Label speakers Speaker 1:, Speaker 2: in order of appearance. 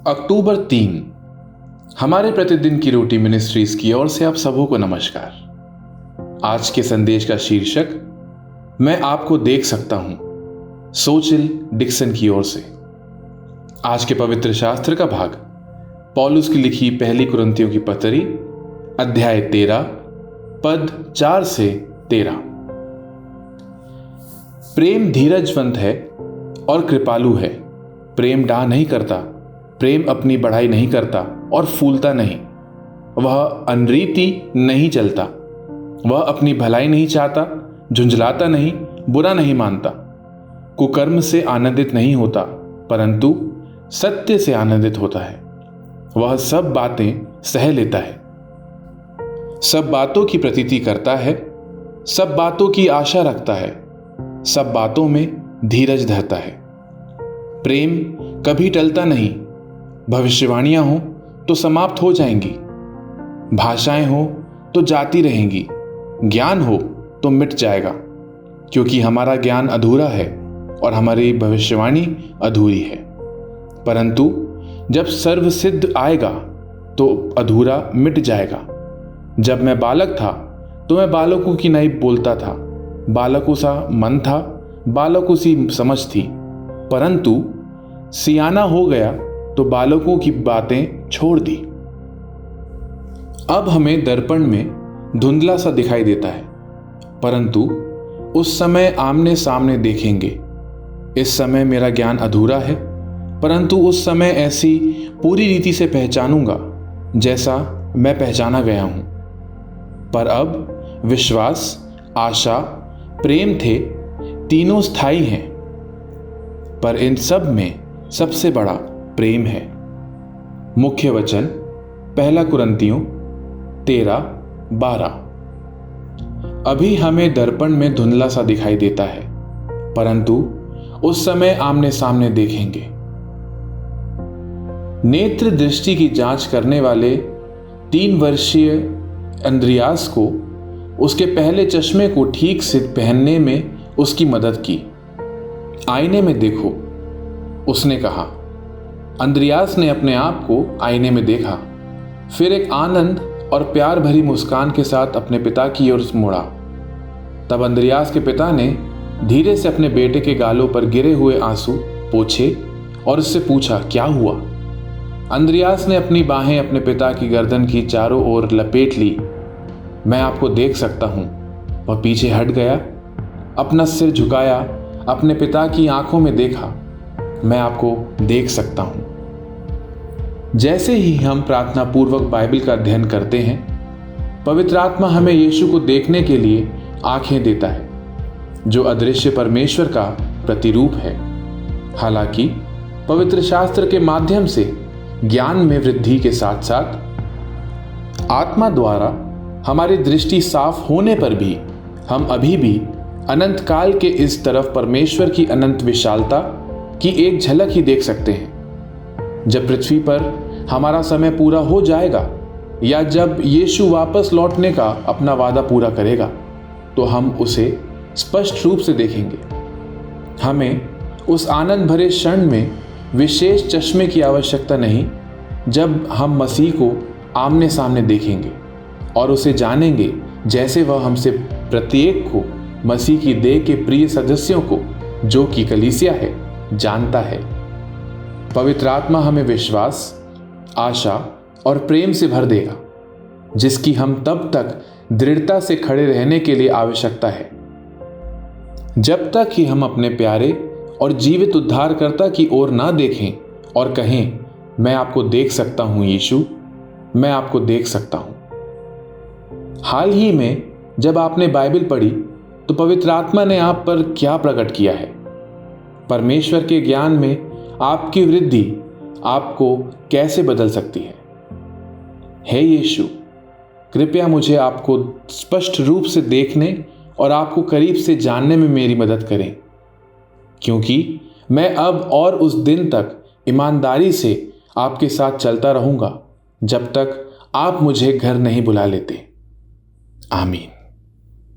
Speaker 1: अक्टूबर 3 हमारे प्रतिदिन की रोटी मिनिस्ट्रीज की ओर से आप सबों को नमस्कार। आज के संदेश का शीर्षक मैं आपको देख सकता हूं, सोचिल डिक्सन की ओर से। आज के पवित्र शास्त्र का भाग पौलुस की लिखी पहली कुरिन्थियों की पत्री अध्याय 13 पद 4 से 13। प्रेम धीरजवंत है और कृपालु है। प्रेम डाह नहीं करता, प्रेम अपनी बढ़ाई नहीं करता और फूलता नहीं। वह अनरीति नहीं चलता, वह अपनी भलाई नहीं चाहता, झुंझलाता नहीं, बुरा नहीं मानता, कुकर्म से आनंदित नहीं होता, परंतु सत्य से आनंदित होता है। वह सब बातें सह लेता है, सब बातों की प्रतीति करता है, सब बातों की आशा रखता है, सब बातों में धीरज धरता है। प्रेम कभी टलता नहीं। भविष्यवाणियां हो तो समाप्त हो जाएंगी, भाषाएं हो तो जाती रहेंगी, ज्ञान हो तो मिट जाएगा, क्योंकि हमारा ज्ञान अधूरा है और हमारी भविष्यवाणी अधूरी है। परंतु जब सर्वसिद्ध आएगा तो अधूरा मिट जाएगा। जब मैं बालक था तो मैं बालकों की नहीं बोलता था, बालकों सा मन था, बालकों सी समझ थी, परंतु सियाना हो गया तो बालकों की बातें छोड़ दी। अब हमें दर्पण में धुंधला सा दिखाई देता है, परंतु उस समय आमने सामने देखेंगे। इस समय मेरा ज्ञान अधूरा है, परंतु उस समय ऐसी पूरी रीति से पहचानूंगा जैसा मैं पहचाना गया हूं। पर अब विश्वास, आशा, प्रेम थे, तीनों स्थायी हैं, पर इन सब में सबसे बड़ा प्रेम है। मुख्य वचन पहला कुरिन्थियों 13:12। अभी हमें दर्पण में धुंधला सा दिखाई देता है, परंतु उस समय आमने सामने देखेंगे। नेत्र दृष्टि की जांच करने वाले 3 वर्षीय अंद्रियास को उसके पहले चश्मे को ठीक से पहनने में उसकी मदद की। आईने में देखो, उसने कहा। अंद्रियास ने अपने आप को आईने में देखा, फिर एक आनंद और प्यार भरी मुस्कान के साथ अपने पिता की ओर मुड़ा। तब अंद्रियास के पिता ने धीरे से अपने बेटे के गालों पर गिरे हुए आंसू पोंछे और उससे पूछा, क्या हुआ? अंद्रियास ने अपनी बाहें अपने पिता की गर्दन की चारों ओर लपेट ली। मैं आपको देख सकता हूं। वह पीछे हट गया, अपना सिर झुकाया, अपने पिता की आंखों में देखा। मैं आपको देख सकता हूं। जैसे ही हम प्रार्थना पूर्वक बाइबल का अध्ययन करते हैं, पवित्र आत्मा हमें यीशु को देखने के लिए आंखें देता है, जो अदृश्य परमेश्वर का प्रतिरूप है। हालांकि पवित्र शास्त्र के माध्यम से ज्ञान में वृद्धि के साथ साथ आत्मा द्वारा हमारी दृष्टि साफ होने पर भी हम अभी भी अनंत काल के इस तरफ परमेश्वर की अनंत विशालता की एक झलक ही देख सकते हैं। जब पृथ्वी पर हमारा समय पूरा हो जाएगा या जब यीशु वापस लौटने का अपना वादा पूरा करेगा, तो हम उसे स्पष्ट रूप से देखेंगे। हमें उस आनंद भरे क्षण में विशेष चश्मे की आवश्यकता नहीं, जब हम मसीह को आमने सामने देखेंगे और उसे जानेंगे जैसे वह हमसे प्रत्येक को मसीह की देह के प्रिय सदस्यों को, जो कि कलीसिया है, जानता है। पवित्र आत्मा हमें विश्वास, आशा और प्रेम से भर देगा, जिसकी हम तब तक दृढ़ता से खड़े रहने के लिए आवश्यकता है, जब तक कि हम अपने प्यारे और जीवित उद्धारकर्ता की ओर ना देखें और कहें, मैं आपको देख सकता हूं यीशु, मैं आपको देख सकता हूं। हाल ही में जब आपने बाइबल पढ़ी तो पवित्र आत्मा ने आप पर क्या प्रकट किया है? परमेश्वर के ज्ञान में आपकी वृद्धि आपको कैसे बदल सकती है? हे यीशु, कृपया मुझे आपको स्पष्ट रूप से देखने और आपको करीब से जानने में मेरी मदद करें, क्योंकि मैं अब और उस दिन तक ईमानदारी से आपके साथ चलता रहूंगा, जब तक आप मुझे घर नहीं बुला लेते। आमीन।